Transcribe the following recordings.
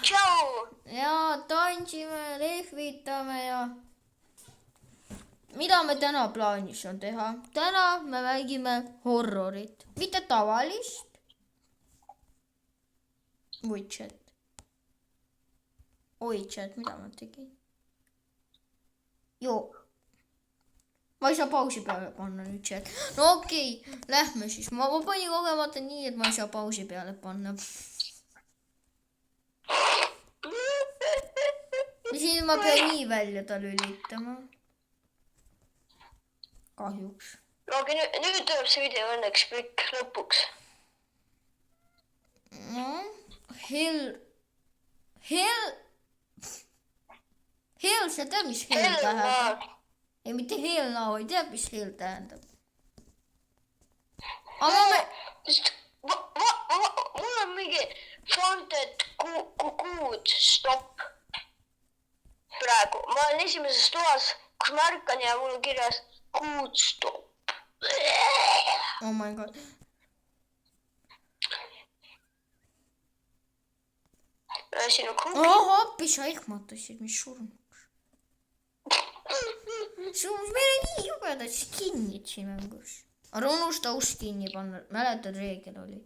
tšau . ja tantsime , lehvitame ja mida me täna plaanis on teha ? täna me mängime horrorit , mitte tavalist . Witchet . oi , chat , mida ma tegin ? joo . ma ei saa pausi peale panna nüüd chat . no okei , lähme siis . ma panin kogemata nii , et ma ei saa pausi peale panna . siin ma pean nii välja ta lülitama . kahjuks . no aga nüüd tuleb see video õnneks kõik lõpuks . no , hell , sa tead , mis hell tähendab ? ei , mitte hell now , ei tea , mis hell tähendab . aga me , mul on mingi Founted Good Stop praegu . ma olen esimeses toas , kus ma ärkan ja mul on kirjas Good Stop . oh my god . siin on kruup . appi , sa ehmatasid mind surnuks . meil on nii jubedad skin'id siin mängus . ära unusta ust kinni panna , mäletad , reegel oli .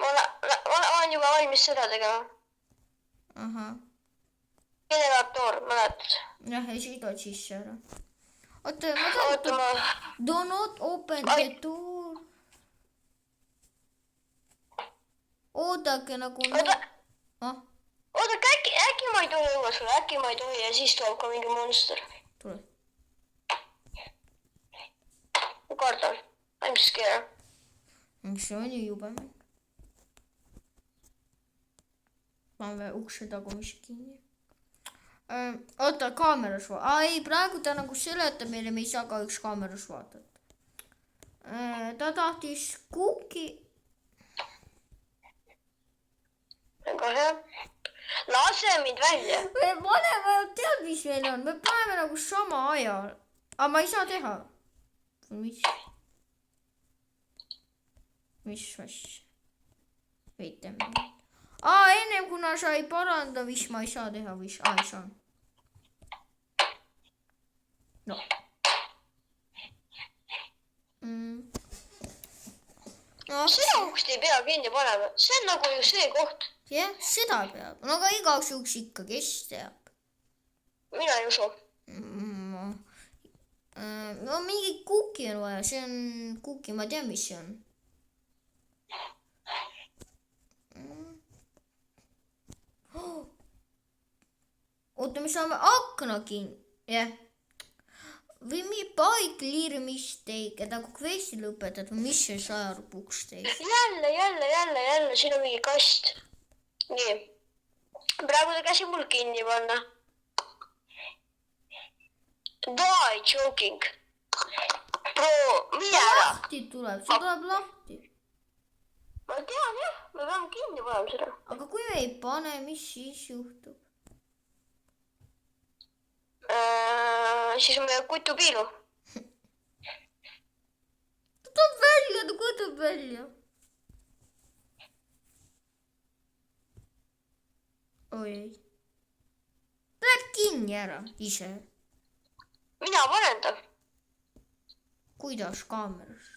ma olen juba valmis seda tegema . ahah , generaator , mäletad ? jah , ja siis tood sisse ära . oota , ma oota , tahan , ma , do not open the door . oodake nagu . oota , ah , oodake , äkki ma ei tohi õues olla , äkki ma ei tohi ja siis tuleb ka mingi monster . tule . ma kardan . I m scared . see on ju jube mäng . paneme ukse tagumisi kinni . oota , kaameras ei , praegu ta nagu seletab meile , me ei saa kahjuks kaameras vaadata . ta tahtis kuki . väga hea . lase mind välja . me paneme , tead , mis meil on , me paneme nagu sama ajal . aga ma ei saa teha . mis asja ? veite . ennem kuna sa ei paranda , mis ma ei saa teha , mis , ei saa . no . seda ukst ei pea kinni panema , see on nagu ju see koht . jah , seda peab , no aga igaks juhuks ikka , kes teab . mina ei usu . no mingi kuki on vaja , see on kuki , ma tean , mis see on . oota , me saame akna kinni , jah . või mingi buy clear mistake , et nagu quest'i lõpetad või mis see sajarupuks teeb . jälle , siin on mingi kast . nii . praegu ta käsi mul kinni panna . Die joking . Bro , mine ära . lahti tuleb , see tuleb lahti . ma tean jah , me peame kinni panema seda . aga kui me ei pane , mis siis juhtub ? siis on meil kutupiilu . ta tuleb välja , ta kutab välja . oi ei . ta läheb kinni ära ise . mina panen ta . kuidas kaamerast ?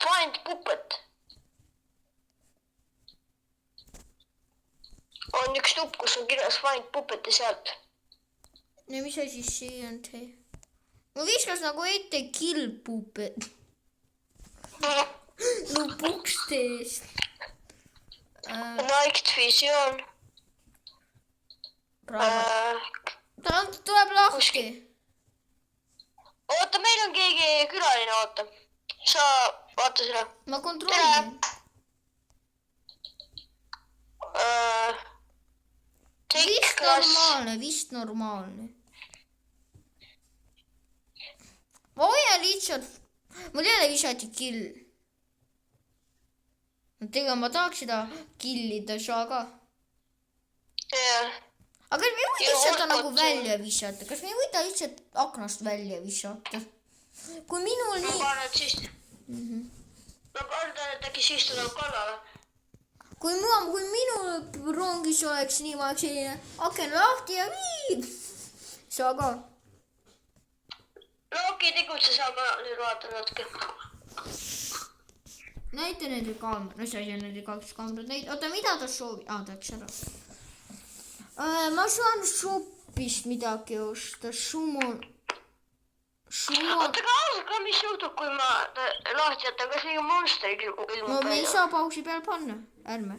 Find puppet . on üks tupp , kus on kirjas Find puppet ja sealt . no mis asi see on see ? ma viskas nagu ette kill puppet . no pukste eest . Night vision . ta tuleb lahti . oota , meil on keegi külaline , oota . sa vaata seda . ma kontrollin . vist normaalne . ma hoian lihtsalt , mul jälle visati kill . tegelikult ma tahaks seda killida , saa ka . aga kas me ei või lihtsalt ta nagu välja visata , kas me ei või ta lihtsalt aknast välja visata ? kui minul nii . ma kardan , et äkki siis tuleb kallale . kui minu rongis oleks nii, ma oleks selline aken lahti ja viib. Sa ka. No okei, tegutse, saa ka nüüd vaatan natuke. Näita nende kaamera. No sa ei saa nende kaks kaamerat näita. Oota, mida ta soovi? Ta läks ära. Ma saan shopist midagi osta. Summon. Oota ka ausalt ka, mis juhtub, kui ma lahti jätan, kas liiga monster ilmub No me ei saa pausi peal panna. Ärme.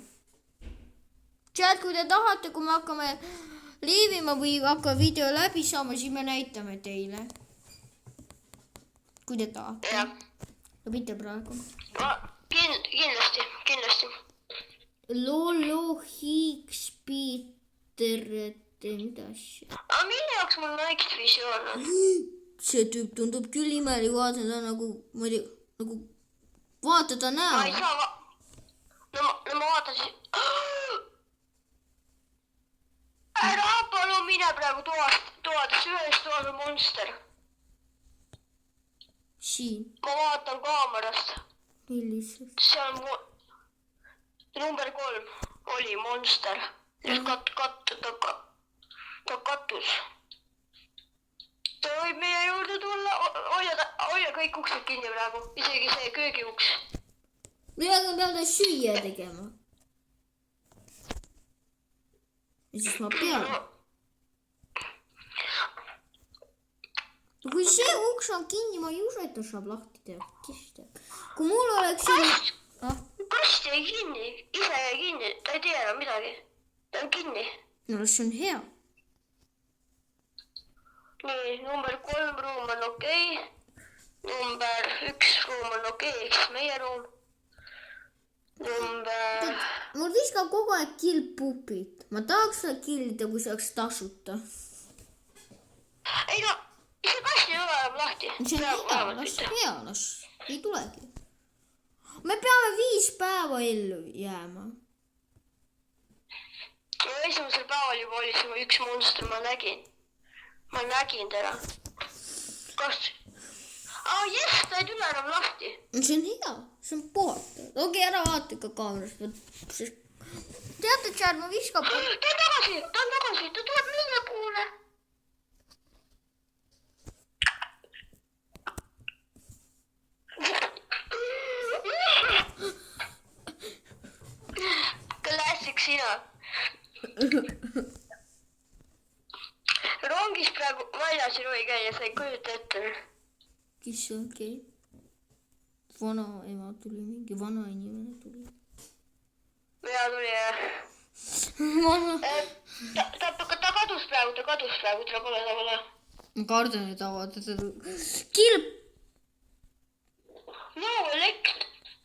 Chat, kui te tahate, kui me hakkame liivima või hakkame video läbi saama, siis me näitame teile. Kui te tahate. Jah. No mitte praegu. Kindlasti. Lolo Higgs Peter, mida asja? Aga mille jaoks mul Night Vision on? See tüüp tundub küll imeli, vaata ta nagu, ma ei tea, nagu vaata ta näo. Ma ei saa No ma vaatan siis. Ära palun mine praegu toadest, ühes toas on monster. Siin. Ma vaatan kaamerast. Millisest? See on number 3 oli monster. Ta katus. Ta võib meie juurde tulla. Hoia kõik uksed kinni praegu. Isegi see köögiuks. Midagi peab ta süüa tegema. Ja siis ma pean. Kui see uks on kinni, ma ei usu, et ta saab lahti teha. Kui mul oleks siin... Kast jäi kinni. Ise jäi kinni. Ta ei tea enam midagi. Ta on kinni. No see on hea. Nii, number 3 ruum on okei. Number 1 ruum on okei, eks meie ruum. Mul viskab kogu aeg killpupid. Ma tahaks seda killida, kui see oleks tasuta. Ei no, see kast ei ole lahti. See on hea, las ei tulegi. Me peame 5 päeva ellu jääma. Esimesel päeval juba oli see üks monster, ma nägin. Ma nägin teda. Kas? Jess, ta ei tule enam lahti. See on hea, see on puhata. Okei, ära vaata ka kaamerast. Teate, Chad, ma viskab... Ta on tagasi, ta tuleb meie poole. Klassik sina. Rongis praegu väljas ei tohi käia, sa ei kujuta ette. Kes see on käib? Vana ema tuli, mingi vana inimene tuli. Mina tuli jah. Ta kadus praegu, ta pole. Ma kardan, et avada seda. Kilp! No, elekt.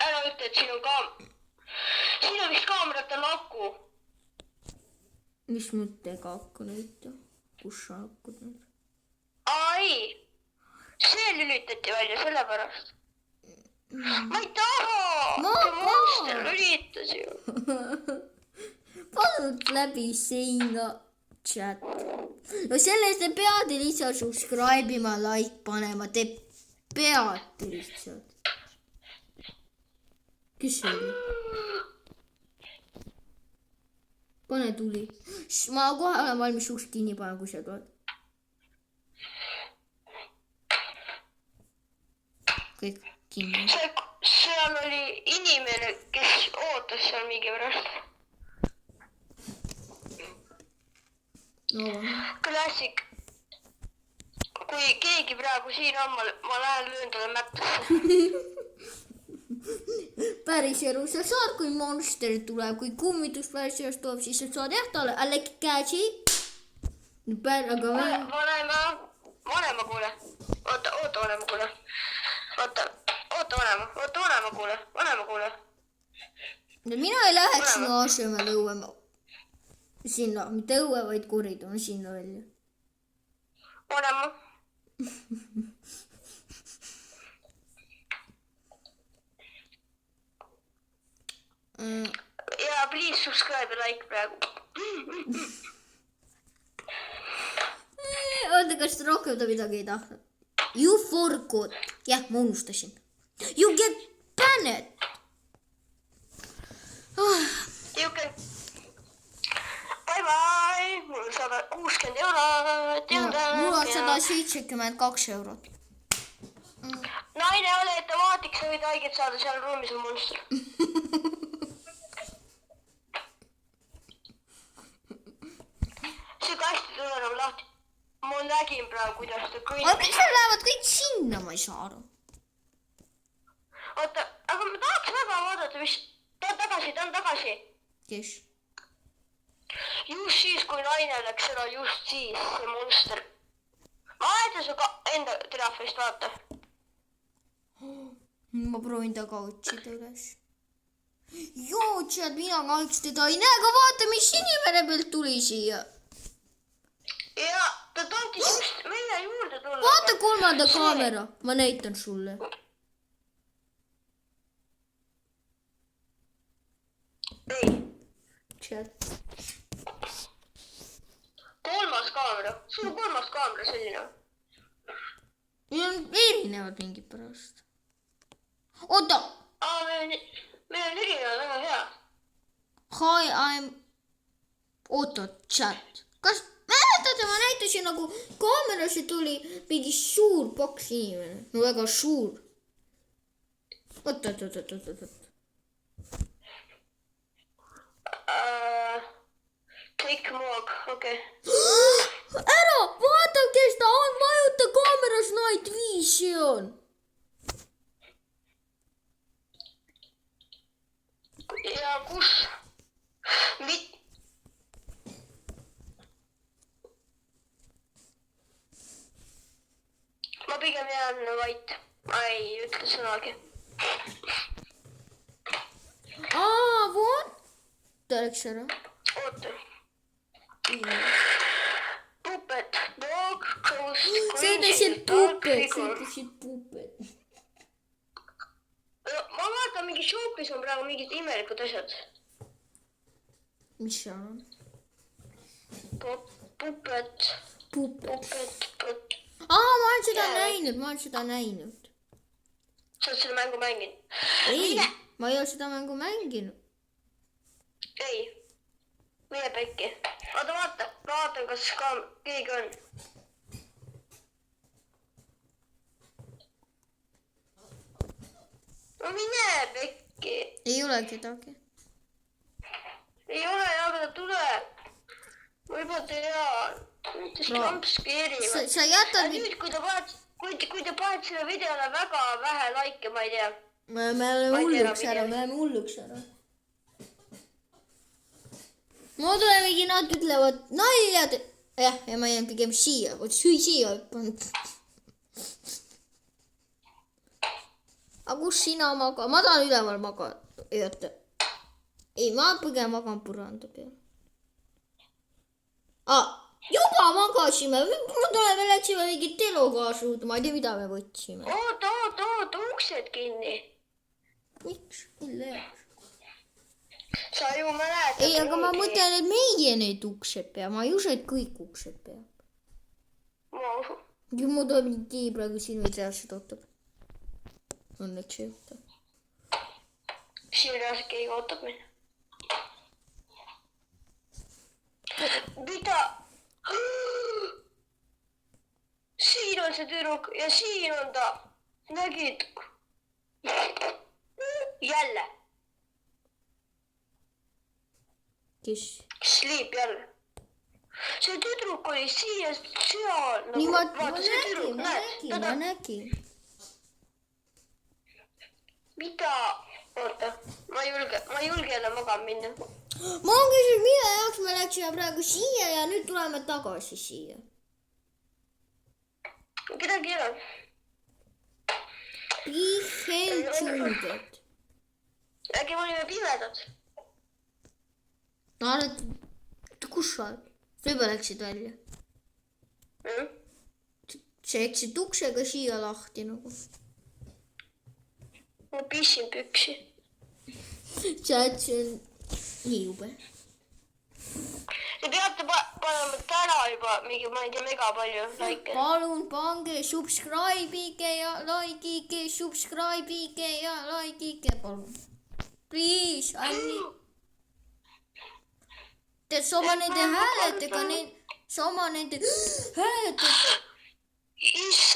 Ära ütle, et siin on vist kaamerat on aku. Mis mõttega hakka nüüd? Kus sa hakkad nüüd? Ei, see lülitati välja sellepärast. Ma ei taha! See monster lülitas ju. Pannud läbi seina chat. No sellest te peate lihtsalt subscribe ima, like panema. Te peate lihtsalt. Kes see oli? Pane tuli. Ma kohe olen valmis uks kinni panen, kui sa tuled. Kõik kinni. Seal oli inimene, kes ootas seal mingi pärast. No. Klassik. Kui keegi praegu siin on, ma lähen löön talle mättasse. Päris elu sa saad, kui monster tuleb, kui kummitus päris elust tuleb, siis sa saad jah talle Alek käsi. Vanema kuule. Oota vanema kuule. Oota vanema kuule. Mina ei läheks sinu asemel õuema. Sinna, mitte õue, vaid koridor sinna välja. Vanema. Ja, please subscribe ja like praegu. Oota, kas rohkem ta midagi ei tahtnud? You forgot. Jah, ma unustasin. You get banned. 72 eurot . naine , ole ettevaatlik , sa võid haiget saada , seal ruumis on monster . see kast ei tule enam lahti . ma nägin praegu , kuidas ta aga kõnnib . miks nad lähevad kõik sinna , ma ei saa aru . oota , aga ma tahaks väga vaadata , mis , ta on tagasi . kes ? just siis , kui naine läks ära , just siis see monster . ma aetan su enda telefonist , vaata . ma proovin ta ka otsida üles . joo , tead , mina kahjuks teda ei näe , aga vaata , mis inimene pealt tuli siia . ja ta tahtis just meie juurde tulla . vaata kolmanda kaamera , ma näitan sulle . ei , chat . kolmas kaamera , sul on kolmas kaamera selline . Need on erinevad mingid pärast . oota . meil on erinevad , väga hea . Hi , oota , chat . kas mäletate , ma näitasin nagu kaamerasse tuli mingi suur boks inimene , no väga suur . oot . kõik moog , okei . ära , vaata , kes ta on , vajuta kaameras Night Vision . ja kus ? ma pigem jään vait , ma ei ütle sõnagi . vot . ta läks ära . oota . Puppet , dog , ghost , sa ütlesid puppet . ma vaatan , mingi shopis on praegu mingid imelikud asjad . mis seal on ? Puppet , ma olen seda näinud , sa oled selle mängu mänginud ? ei , ma ei ole seda mängu mänginud . ei , mine pekki . oota , ma vaatan , kas ka keegi on . no mine pekki . ei ole kedagi . ei ole , aga ta tuleb . ma juba tean . jumpscare'ivad . sa jätad mind . nüüd , kui te paned selle videole väga vähe laike , ma ei tea . me oleme hulluks ära . ma tulen mingi , nad ütlevad naljad . jah , ja ma jään pigem siia , vot siia hüppan . aga kus sina magad ? ma tahan üleval magada . ei , ma pigem magan põranda peal . juba magasime , ma tulen , me läksime mingit elu kaasa uut , ma ei tea , mida me võtsime . oota , uksed kinni . miks ? mille jaoks ? sa ju mäletad . ei , aga ma mõtlen , et meie need uksed peab , ma ei usu , et kõik uksed peab . ma usun . ju ma tuleb mingi praegu sinu reaalselt ootab . õnneks ei oota . siin reaalselt keegi ootab mind . mida ? siin on see tüdruk ja siin on ta . nägid ? jälle . kes ? Sleep jälle . see tüdruk oli siia , seal . nii ma nägin . mida ? oota , ma ei julge enam magama minna . ma küsin , mille jaoks me läksime praegu siia ja nüüd tuleme tagasi siia . kedagi ei ole . Piheltsuuded . äkki me olime pimedad ? no oled , kus sa oled ? sa juba läksid välja . sa jätsid uksega siia lahti nagu . ma pissin püksi . see on nii jube . Te peate panema täna juba mingi , ma ei tea , mega palju laike . palun pange subscribe'ige ja like'ige , subscribe'ige ja like'ige , palun . Please , Anni . tead , sa oma nende hääletega , sa oma nende hääletega .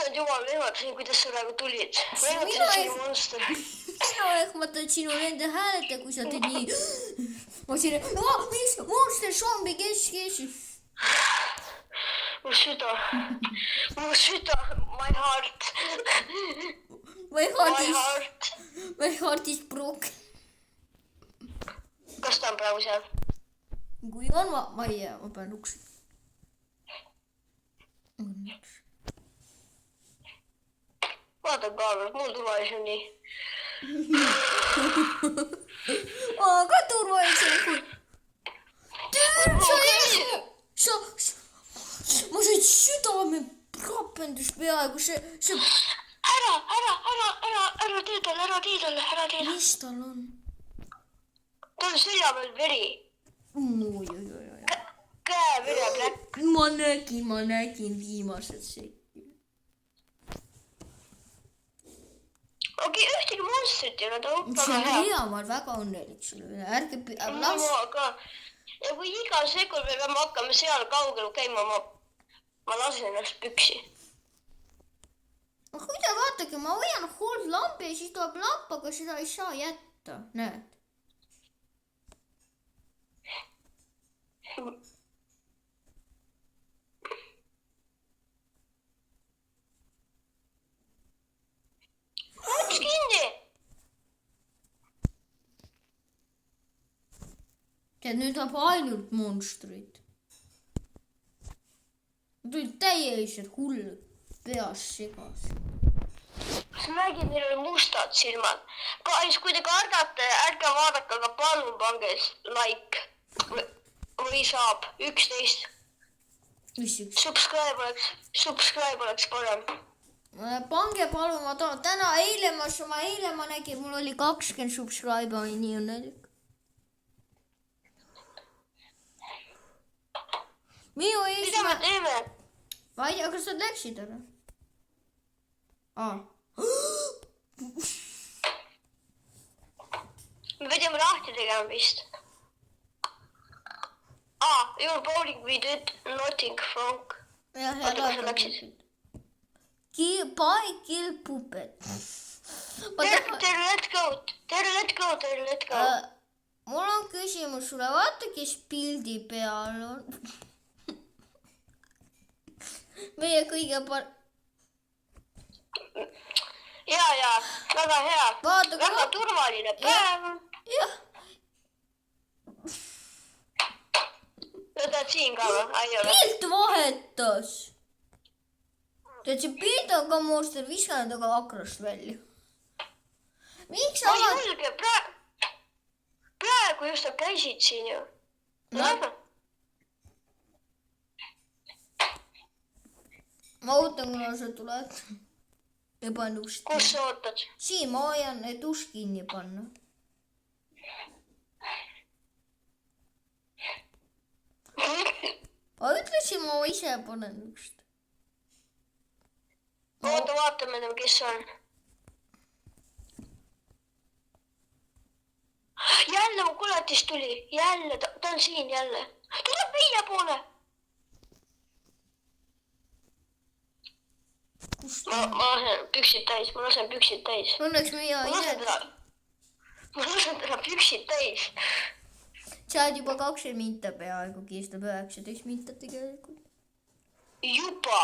issand jumal, ma ehmatasin, kuidas sa praegu tulid. Ma ehmatasin, Mina et see ei- oli monster. mina ehmatan sinu nende hääleta, kui sa teed nii. Ma siin, mis monster zombi, kes? Mu süda, my heart, My my heart. heart is broken. Kas ta on praegu seal? Kui on, ma ei jää, ma pean uksi. Vaatan kaamerat, mul turvalisem nii. Aga turvalisem kui. Ma sain südame rapendus peaaegu, see. Ära tee talle. Mis tal on? Tal on selja peal veri. Käe vereb läk. Ma nägin viimased sekki. Okei, ühtegi monstrit ei ole, ta on See väga on hea. hea, ma olen väga õnnelik sulle üle. Ärge las. Aga ja kui iga sekund me peame hakkama seal kaugel käima, ma lasen ennast püksi. Aga kui te vaatake, ma hoian hold lampi ja siis tuleb lamp, aga seda ei saa jätta. Näed. Üks kinni. Tead, nüüd tuleb ainult monstrid. Tulid täieliselt hull peas segas. Sa nägid, neil oli mustad silmad. Guys, kui te kardate, ärge vaadake, aga palun pange like või saab 11. Mis üks? Subscribe oleks parem. Pange palun, ma tahan. Eile ma nägin, mul oli 20 subscribe, oli nii õnnelik. Minu Mida me eesmärk. teeme? Ma ei tea, kas sa läksid ära? Me pidime lahti tegema vist. Your bowling we did nothing wrong. Jah, Oota, kus sa läksid? Kill puppet. Let's go. Mul on küsimus sulle, vaata, kes pildi peal on. Meie kõige Ja, väga hea. Vaata, Väga turvaline päev. Jah. Võtad siin ka või? Ei ole. Pilt vahetas. Tead, see pilt on ka monster, viskan ta ka aknast välja. Miks sa Ma ei oled? julge, praegu just nad käisid siin ju. Ma ootan, kuna sa tuled. Ja panen ust. Kus sa ootad? Siin ma hoian, et ust kinni panna. Ma ütlesin, ma ise panen ust. Oota, vaatame, kes on. Jälle mu koletis tuli. Jälle, ta on siin jälle. Tuleb meie poole. Ma lasen püksid täis. Õnneks meie Ma lasen täna püksid täis. Sa oled juba 20 minta peaaegu, kestab 19 minta tegelikult. Juba.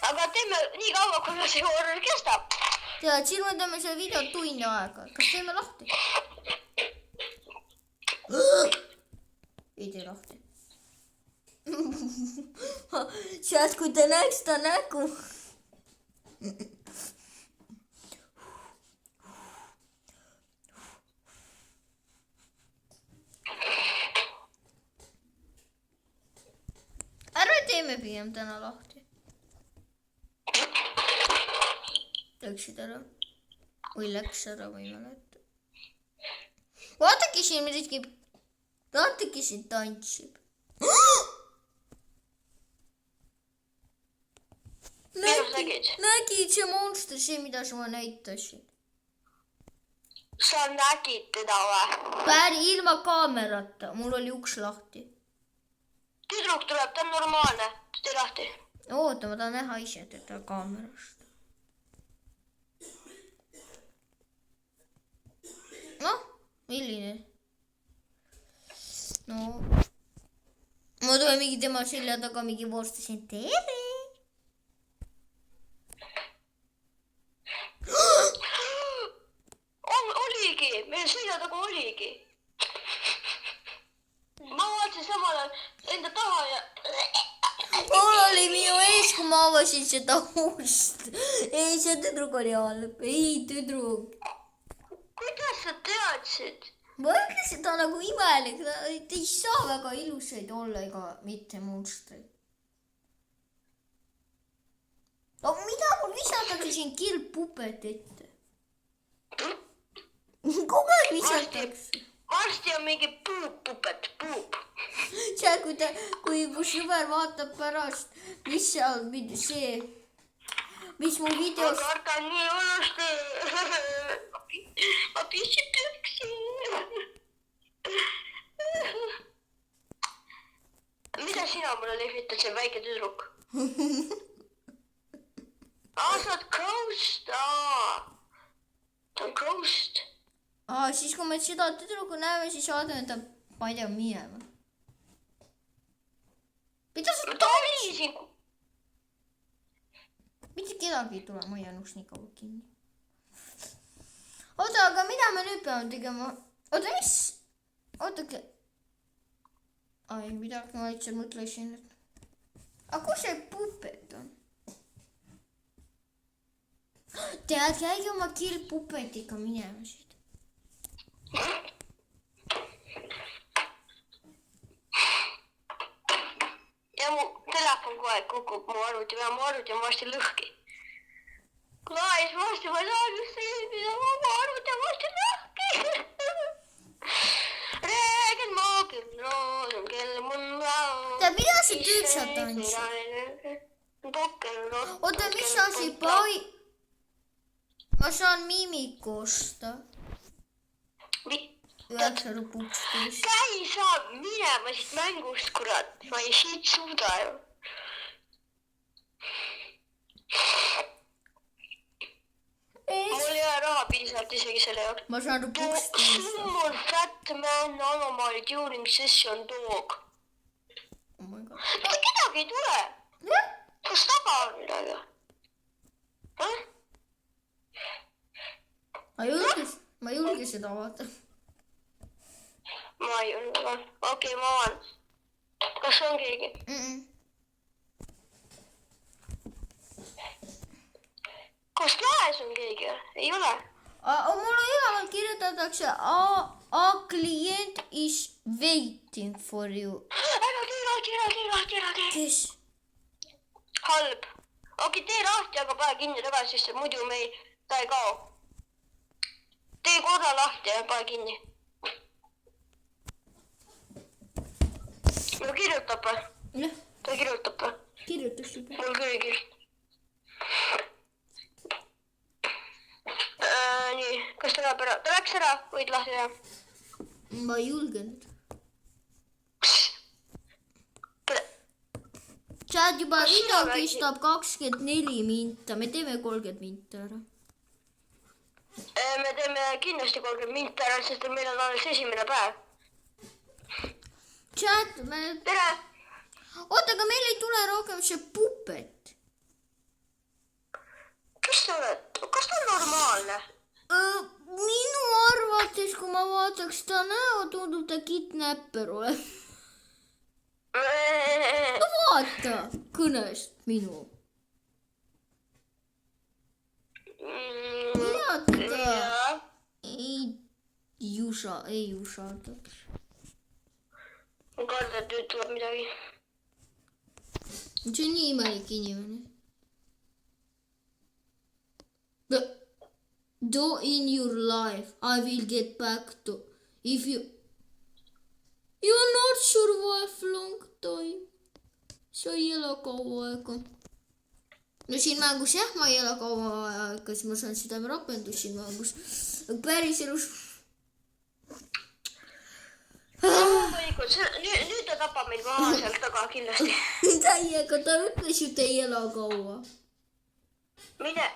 Aga teeme nii kaua, kuna see horror kestab. Tead, siin me teeme selle video tunni aega. Kas teeme lahti? Ei tee lahti. Sealt, kui te näeks ta nägu. Ära teeme pigem täna lahti. Läksid ära? Või läks ära, ma ei mäleta. Vaadake siin midagi. Vaadake siin tantsib. Nägid see monster, see mida sa ma näitasid. Sa nägid teda või? Päri ilma kaamerata, mul oli uks lahti. tüdruk tuleb, ta on normaalne. Tee lahti. oota, ma tahan näha ise teda kaamerast. noh, milline? no, ma tulen mingi tema selja taga mingi vorstasin. tere! Oligi, meie selja taga oligi. Ma vaatasin samal ajal enda taha ja... mul oli minu ees, kui ma avasin seda ust. ei, see tüdruk oli halb. ei, tüdruk. Kuidas sa teadsid? ma ütlesin, ta on nagu imelik. Ta ei saa väga ilusaid olla ega mitte mustreid. no mida mul visatakse siin kilppupet ette? kogu aeg visatakse. Varsti on mingi puupupet, puup. see, kui mu sõber vaatab pärast, mis seal, mis mu videos... Ma kardan nii hullusti. Ma pissin püksi. Mida sina mulle lehvitad, see väike tüdruk? Sa oled ghost. Ta on ghost. siis kui me seda tüdruku näeme, siis saadame ta, ma ei tea, minema. mida sa Ta oli siin. mitte kedagi ei tule, ma jään uks nii kaua kinni. oota, aga mida me nüüd peame tegema? oota, mis? ootake. ai, midagi ma lihtsalt mõtlesin, et... aga kus see pupet on? tead, käige oma kilppupetiga minema siit. Ja mu telefon kogu aeg kukub mu arvuti peale, mu arvuti on varsti lõhki. Klaas, varsti ma saan just selline, mu arvuti on varsti lõhki. Räägin ma küll, roodun kell mun laul. tead, mida see tüüp seal tantsis? oota, mis asi, ma saan Mimiku osta. 9 rupuks. Käi saab minema siit mängust, kurat. Ma ei siit suuda ju. Mul ei ole raha piisavalt isegi selle jaoks. ma saan rupuks. Summon Fat Man Anomaly Tuning Session Dog. oh my god. Mitte kedagi ei tule. Kas taga on midagi? ma ei julge seda vaata. Ma ei julge ka. Okei, ma avan. Kas on keegi? Kas laes on keegi? Ei ole. mul üleval kirjutatakse a client is waiting for you. Ära tira. kes? Halb. Okei, tee lahti, aga pane kinni tagasi, sest muidu ta ei kao. Tee korra lahti ja pane kinni. No kirjutab või? jah, Ta kirjutab või? kirjutas juba. Mul küll ei kirjuta. Nii, kas ta läheb ära? Ta läks ära, võid lahti teha. ma ei julgenud. chat juba video kestab 24 minta, me teeme 30 minta ära. Me teeme kindlasti 30 minta ära, sest meil on alles esimene päev. chat, Tere! oota, aga meil ei tule rohkem see pupet. Kes sa oled? Kas ta on normaalne? minu arvates, kui ma vaataks ta näo, tundub ta kidnapper olev. no vaata kõnest minu. mina teda ei usaldaks. Ma kardan, et nüüd tuleb midagi. see on nii imelik inimene. Do in your life, I will get back to if you are not survive long time. sa ei ela kaua aega. no siin mängus jah, ma ei ela kaua aega, siis ma saan seda rakendust siin mängus. päris elus. Oli nüüd ta tapab meid maha sealt taga kindlasti. Täiega, ta ütles ju, te ei ela kaua. Mine.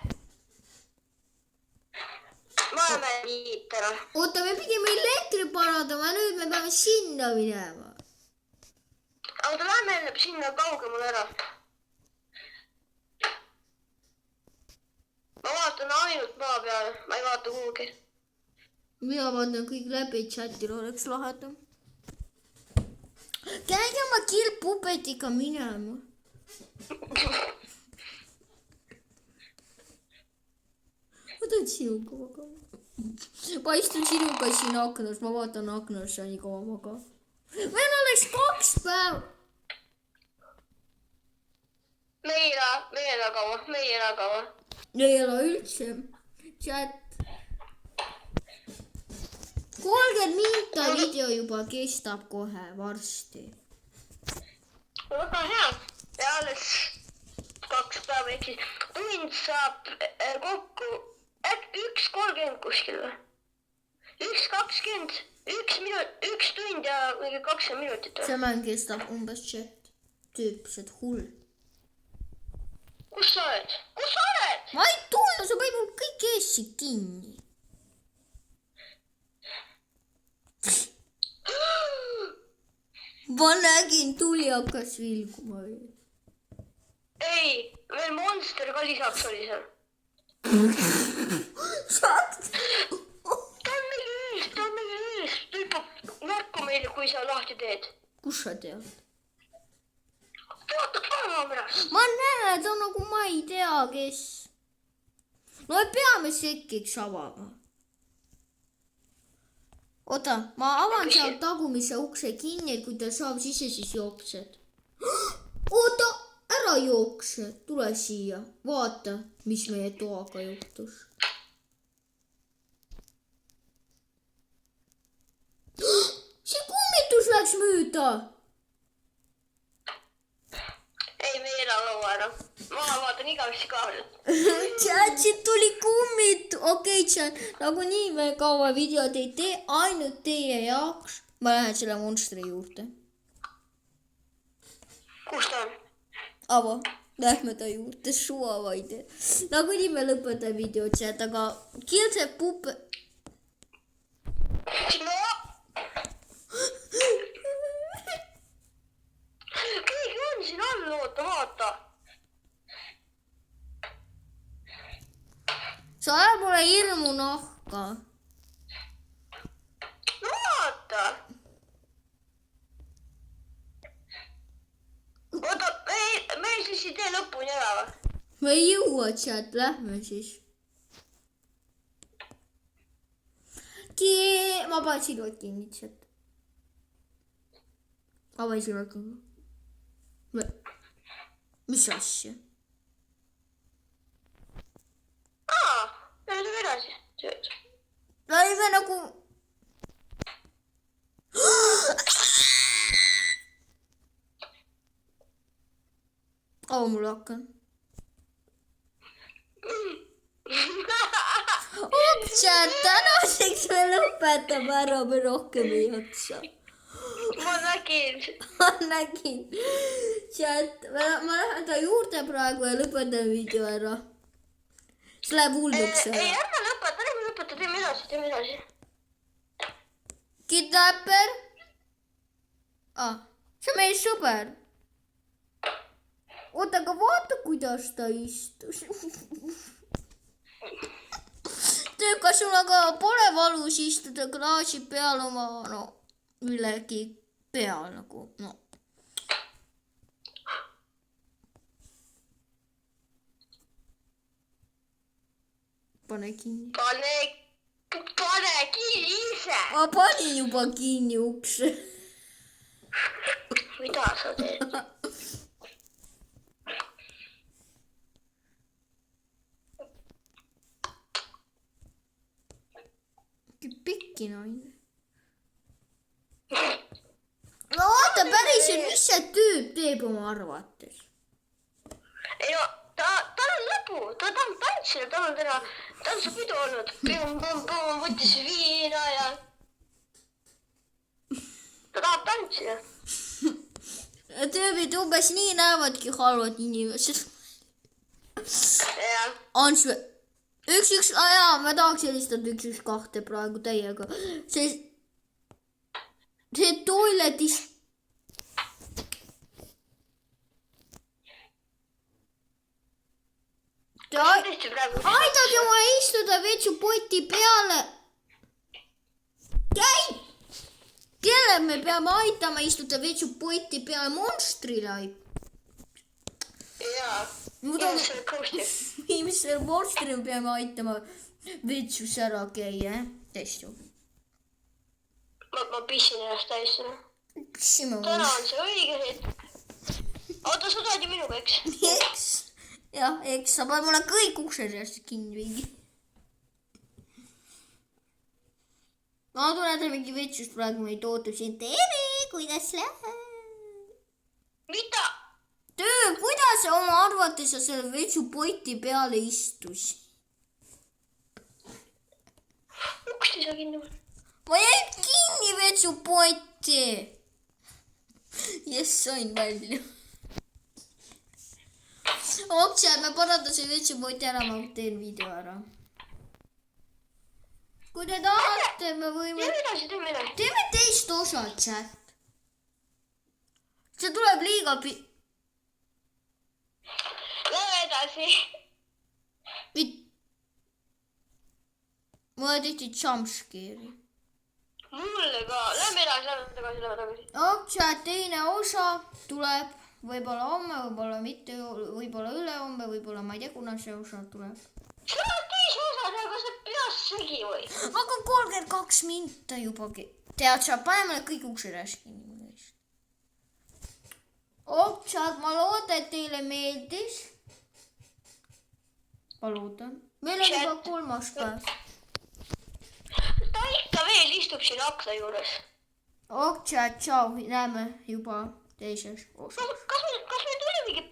Me oleme nii täna. Oota, me pidime elektri parandama, nüüd me peame sinna minema. Aga lähme sinna kaugemale ära. Ma vaatan ainult maa peale, ma ei vaata kuhugi. Mina vaatan kõik läbi, chatil oleks lahedam. Käige oma kilppupetiga minema. Ma tahan sinuga magama. Ma istun sinuga siin aknas, ma vaatan aknasse nii kaua maga. Meil oleks 2 päeva. Me ei ela kaua. Ei ole üldse. Chat. 30 minta video juba kestab kohe varsti. Väga hea. Ja alles 2 päeva ehk siis tund saab kokku 1:30 kuskil või? 1:20, 1 tund ja 20 minutit. See mäng kestab umbes chat. Tüüpselt hull. Kus sa oled? Ma ei tulnud, sa panid mul kõik eessi kinni. Ma nägin, tuli hakkas vilguma. Ei, veel monster ka lisaks oli seal. Ta on meil ees. Tüüpab märku meile, kui sa lahti teed. Kus sa tead? Vaata kaamerast. Ma näen, ta nagu ma ei tea, kes. No me peame sekkiks avama. Oota, ma avan seal tagumise ukse kinni, et kui ta saab sisse, siis jooksed. Oota, ära jookse, tule siia. Vaata, mis meie toaga juhtus. See kummitus läks mööda. Ei, me ei ela laua ära. Ma vaatan igavesti kaamerat. Siit tuli kummit. Okei, chat, nagu nii me kaua videod ei tee, ainult teie jaoks. Ma lähen selle monstri juurde. Kus ta on? Ava, lähme ta juurde, suva vaid. Nagu nii me lõpetame video, chat, aga kilse pup... No! Keegi on siin all, vaata. Sa ajab mulle hirmu nahka. No vaata. Oota, me siis ei tee lõpuni ära või? Me ei jõua, chat, lähme siis. Ma panen silmad kinni, chat. Ma panen silmad kinni. Mis asja? Me läheme edasi. Lähme nagu... Ava mulle aken. Chat, tänaseks me lõpetame ära, me rohkem ei jaksa. Ma nägin. Chat, ma lähen ta juurde praegu ja lõpetan video ära. See läheb hulluks ära. Ei, ärme lõpeta, teeme edasi. Kidnapper? See on meie sõber. Oota, aga vaata, kuidas ta istus. Kas sul aga pole valus istuda klaasi peal oma, millegi peal nagu, Pane kinni. Pane kinni ise. Ma panin juba kinni ukse. Mida sa teed? Pikki naine. No vaata päriselt, mis see tüüp teeb oma arvates? Ei no, tal on lõbu, ta tahab tantsida, tal on tantsupidu olnud. Võttis viina ja... ta tahab tantsida. tüübid umbes nii näevadki halvad inimesed. Jah. Ansve. Jaa, ma tahaks helistada 112 praegu teiega. See toiletis. Aidake mulle istuda vetsupoti peale. Käi! Kelle me peame aitama istuda vetsupoti peale monstrile? Jaa. Inimesele kõusti. Inimesele monstrile peame aitama vetsus ära käia, Testu. Ma pissin ennast täis. Pissime Täna on see õige hetk. Oota, sa tuled ju minuga, eks? Eks. Jah, eks sa pead mulle kõik uksed eest kinni viigi. Ma tulen mingi vetsust praegu meid ootab siin. Tere, kuidas läheb? Mida? Kuidas sa oma arvates sa selle vetsupoti peale istus? Uks ei saa kinni. Ma jäin kinni vetsupotti. Jess, sain välja. Oksa, me parandasin vetsupoti ära, ma teen video ära. Kui te tahate, me võime... Teeme edasi. Teeme teist osa, chat. See tuleb liiga Lähme edasi. Mulle tehti jumpscare'i. Mulle ka. Lähme edasi. Oksa, teine osa tuleb võib-olla homme, võib-olla mitte, võib-olla ülehomme, võib-olla ma ei tea, kuna see osa tuleb. Sa oled teise osa, aga sa peas segi või? Aga 32 minta jubagi. Tead sa, paneme kõik uksed äsken. Oksad, ma loodan, et teile meeldis. Ma loodan. Meil on juba 3. päev. Ta ikka veel istub siin akna juures. Oksad, tšau, näeme juba teises osas. Kas meil tuli mingi